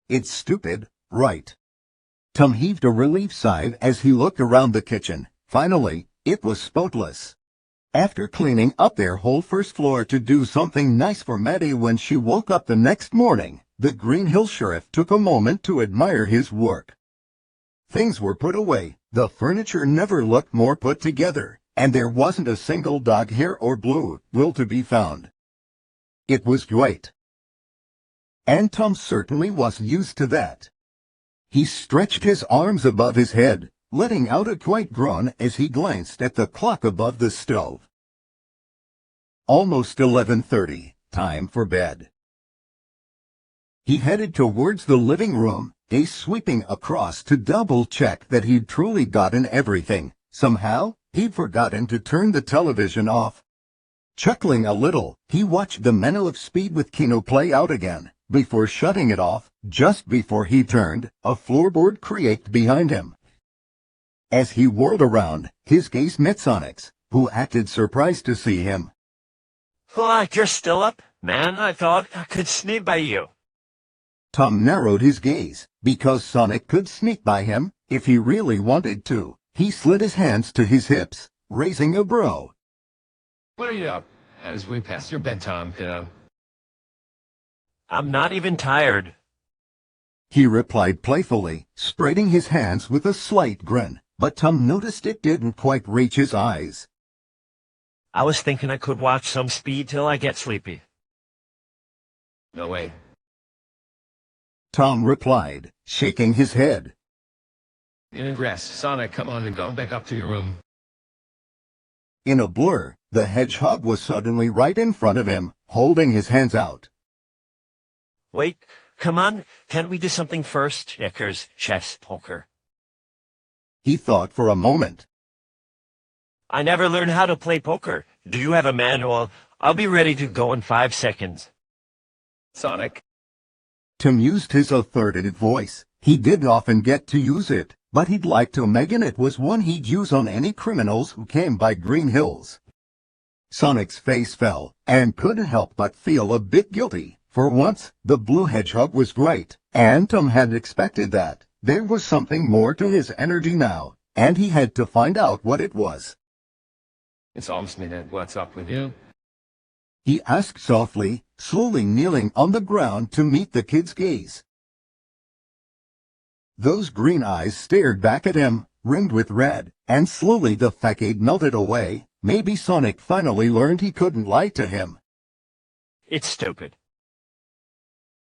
It's stupid, right? Tom heaved a relief sigh as he looked around the kitchen. Finally, it was spotless. After cleaning up their whole first floor to do something nice for Maddie when she woke up the next morning, the Green Hill Sheriff took a moment to admire his work. Things were put away, the furniture never looked more put together, and there wasn't a single dog hair or blue will to be found. It was great. And Tom certainly was used to that. He stretched his arms above his head, letting out a quiet groan as he glanced at the clock above the stove. Almost 11:30, time for bed. He headed towards the living room, gaze sweeping across to double-check that he'd truly gotten everything. Somehow, he'd forgotten to turn the television off. Chuckling a little, he watched the Men of Speed with Keno play out again. Before shutting it off, just before he turned, a floorboard creaked behind him. As he whirled around, his gaze met Sonic's, who acted surprised to see him. What, you're still up? Man, I thought I could sneak by you. Tom narrowed his gaze, because Sonic could sneak by him, if he really wanted to. He slid his hands to his hips, raising a brow. What are you up? As we pass your bedtime, kiddo. I'm not even tired. He replied playfully, spreading his hands with a slight grin, but Tom noticed it didn't quite reach his eyes. I was thinking I could watch some Speed till I get sleepy. No way. Tom replied, shaking his head. You need rest. Sonic, come on and go back up to your room. In a blur, the hedgehog was suddenly right in front of him, holding his hands out. Wait, come on, can't we do something first? Checkers, chess, poker. He thought for a moment. I never learned how to play poker. Do you have a manual? I'll be ready to go in 5 seconds. Sonic. Tim used his authoritative voice. He didn't often get to use it, but he'd like to imagine it was one he'd use on any criminals who came by Green Hills. Sonic's face fell, and couldn't help but feel a bit guilty. For once, the blue hedgehog was right, and Tom had expected that. There was something more to his energy now, and he had to find out what it was. It's almost midnight. What's up with you? He asked softly, slowly kneeling on the ground to meet the kid's gaze. Those green eyes stared back at him, rimmed with red, and slowly the facade melted away. Maybe Sonic finally learned he couldn't lie to him. It's stupid.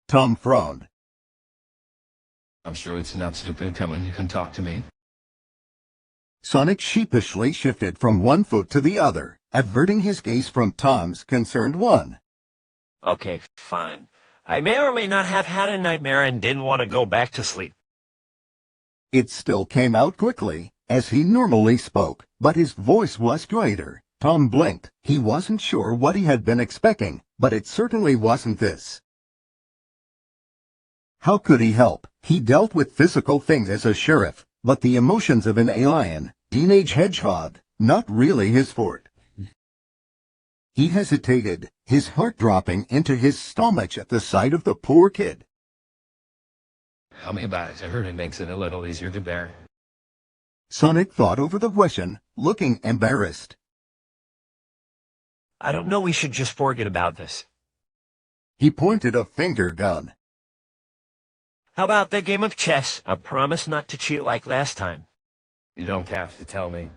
Tom frowned. I'm sure it's not stupid. Come on, you can talk to me. Sonic sheepishly shifted from one foot to the other, averting his gaze from Tom's concerned one. Okay, fine. I may or may not have had a nightmare and didn't want to go back to sleep. It still came out quickly, as he normally spoke, but his voice was greater. Tom blinked. He wasn't sure what he had been expecting, but it certainly wasn't this. How could he help? He dealt with physical things as a sheriff, but the emotions of an alien, teenage hedgehog, not really his forte. He hesitated, his heart dropping into his stomach at the sight of the poor kid. Tell me about it. I heard it makes it a little easier to bear. Sonic thought over the question, looking embarrassed. I don't know, we should just forget about this. He pointed a finger gun. How about that game of chess? I promise not to cheat like last time. You don't have to tell me.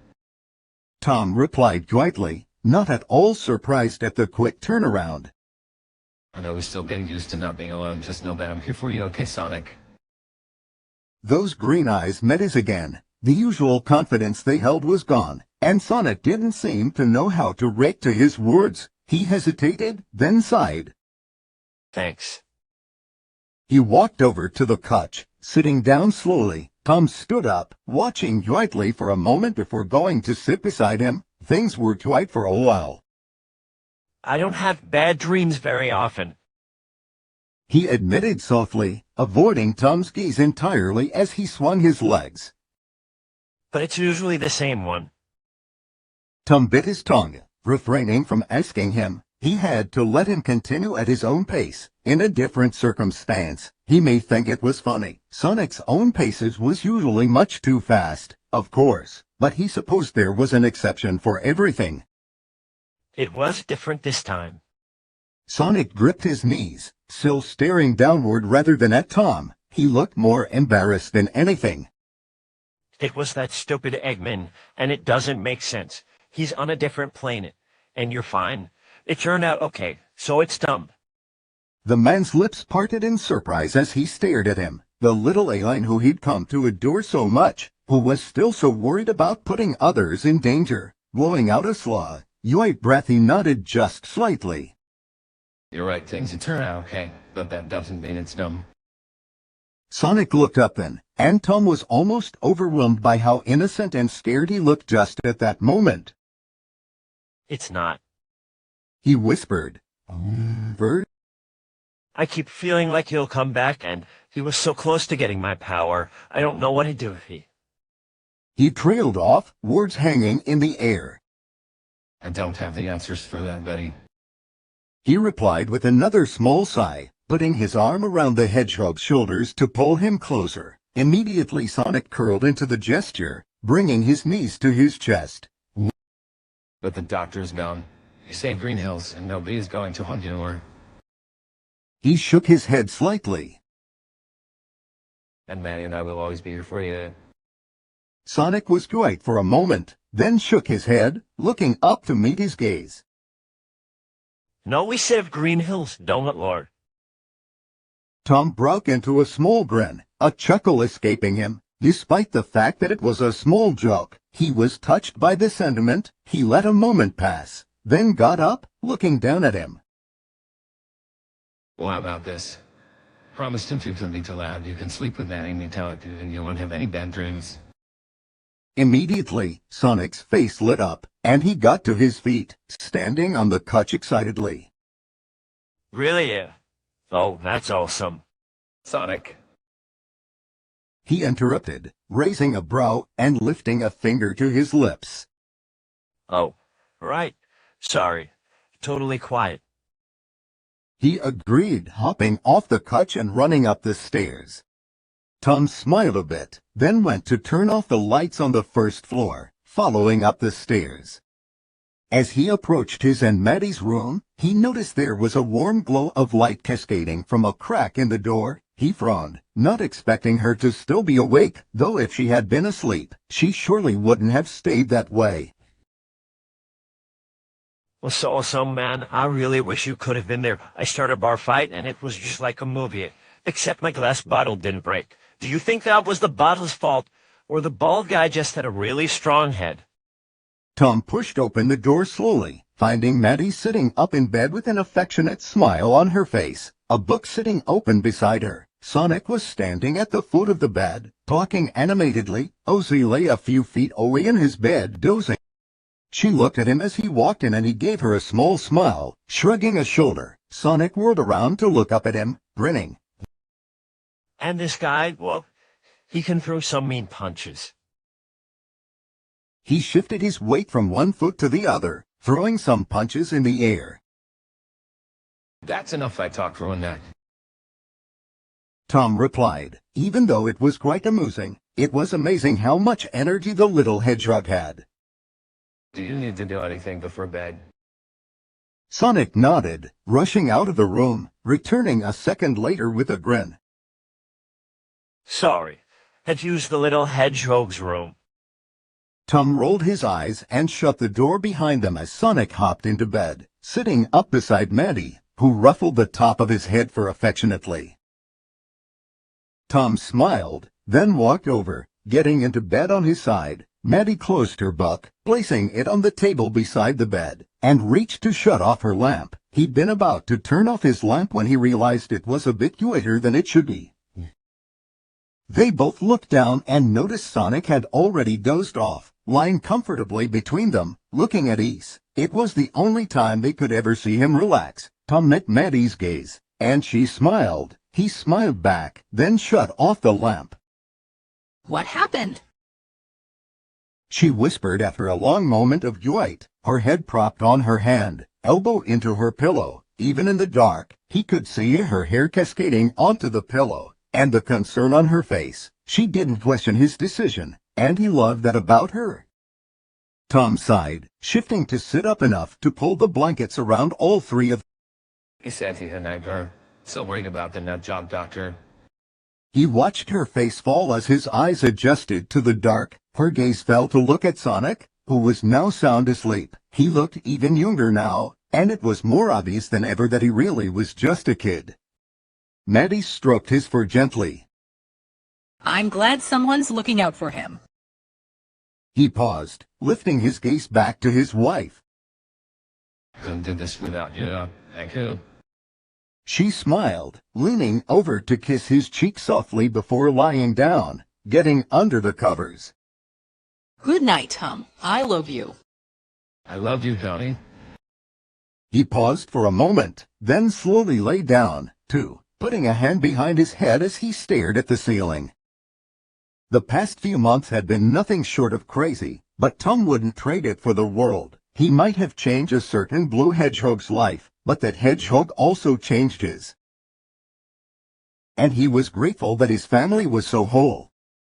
Tom replied quietly, not at all surprised at the quick turnaround. I know we're still getting used to not being alone. Just know that I'm here for you, okay, Sonic? Those green eyes met his again. The usual confidence they held was gone, and Sonic didn't seem to know how to react to his words. He hesitated, then sighed. Thanks. He walked over to the couch, sitting down slowly. Tom stood up, watching quietly for a moment before going to sit beside him. Things were quiet for a while. I don't have bad dreams very often. He admitted softly, avoiding Tom's gaze entirely as he swung his legs. But it's usually the same one. Tom bit his tongue, refraining from asking him, He had to let him continue at his own pace. In a different circumstance, he may think it was funny. Sonic's own paces was usually much too fast, of course, but he supposed there was an exception for everything. It was different this time. Sonic gripped his knees, still staring downward rather than at Tom. He looked more embarrassed than anything. It was that stupid Eggman, and it doesn't make sense. He's on a different planet, and you're fine. It turned out okay, so it's dumb. The man's lips parted in surprise as he stared at him. The little alien who he'd come to adore so much, who was still so worried about putting others in danger. Blowing out a slaw, Yoit breath, he nodded just slightly. You're right, things turn out okay, but that doesn't mean it's dumb. Sonic looked up then, and Tom was almost overwhelmed by how innocent and scared he looked just at that moment. It's not. He whispered. Bird? I keep feeling like he'll come back, and he was so close to getting my power. I don't know what he'd do if he... He trailed off, words hanging in the air. I don't have the answers for that, buddy. He replied with another small sigh, putting his arm around the hedgehog's shoulders to pull him closer. Immediately Sonic curled into the gesture, bringing his knees to his chest. But the doctor's gone. You saved Green Hills, and nobody is going to hunt you or... He shook his head slightly. And Maddie and I will always be here for you. Sonic was quiet for a moment, then shook his head, looking up to meet his gaze. No, we saved Green Hills, don't it, Lord? Tom broke into a small grin, a chuckle escaping him. Despite the fact that it was a small joke, he was touched by the sentiment. He let a moment pass, then got up, looking down at him. Well, how about this? Promise him to be too loud. You can sleep with Maddie and you won't have any bad dreams. Immediately, Sonic's face lit up, and he got to his feet, standing on the couch excitedly. Really, yeah. Oh, that's awesome. Sonic. He interrupted, raising a brow and lifting a finger to his lips. Oh, right. Sorry. Totally quiet. He agreed, hopping off the couch and running up the stairs. Tom smiled a bit, then went to turn off the lights on the first floor, following up the stairs. As he approached his and Maddie's room, he noticed there was a warm glow of light cascading from a crack in the door. He frowned, not expecting her to still be awake, though if she had been asleep, she surely wouldn't have stayed that way. Well, so awesome, man. I really wish you could have been there. I started a bar fight, and it was just like a movie, except my glass bottle didn't break. Do you think that was the bottle's fault, or the bald guy just had a really strong head? Tom pushed open the door slowly, finding Maddie sitting up in bed with an affectionate smile on her face, a book sitting open beside her. Sonic was standing at the foot of the bed, talking animatedly. Ozzy lay a few feet away in his bed, dozing. She looked at him as he walked in and he gave her a small smile, shrugging a shoulder. Sonic whirled around to look up at him, grinning. And this guy, well, he can throw some mean punches. He shifted his weight from one foot to the other, throwing some punches in the air. That's enough I talk for one night. Tom replied. Even though it was quite amusing, it was amazing how much energy the little hedgehog had. Do you need to do anything before bed? Sonic nodded, rushing out of the room, returning a second later with a grin. Sorry, had used the little hedgehog's room. Tom rolled his eyes and shut the door behind them as Sonic hopped into bed, sitting up beside Maddie, who ruffled the top of his head for affectionately. Tom smiled, then walked over, getting into bed on his side. Maddie closed her book, placing it on the table beside the bed, and reached to shut off her lamp. He'd been about to turn off his lamp when he realized it was a bit quieter than it should be. They both looked down and noticed Sonic had already dozed off, lying comfortably between them, looking at ease. It was the only time they could ever see him relax. Tom met Maddie's gaze, and she smiled. He smiled back, then shut off the lamp. What happened? She whispered after a long moment of joy, her head propped on her hand. elbow into her pillow. Even in the dark, he could see her hair cascading onto the pillow, and the concern on her face. She didn't question his decision, and he loved that about her. Tom sighed, shifting to sit up enough to pull the blankets around all three of them. He said he and I were so worried about the nut job, doctor. He watched her face fall as his eyes adjusted to the dark. Her gaze fell to look at Sonic, who was now sound asleep. He looked even younger now, and it was more obvious than ever that he really was just a kid. Maddie stroked his fur gently. I'm glad someone's looking out for him. He paused, lifting his gaze back to his wife. Couldn't do this without you. Thank you. She smiled, leaning over to kiss his cheek softly before lying down, getting under the covers. Good night, Tom. I love you. I love you, Tony. He paused for a moment, then slowly lay down, too, putting a hand behind his head as he stared at the ceiling. The past few months had been nothing short of crazy, but Tom wouldn't trade it for the world. He might have changed a certain blue hedgehog's life, but that hedgehog also changed his. And he was grateful that his family was so whole.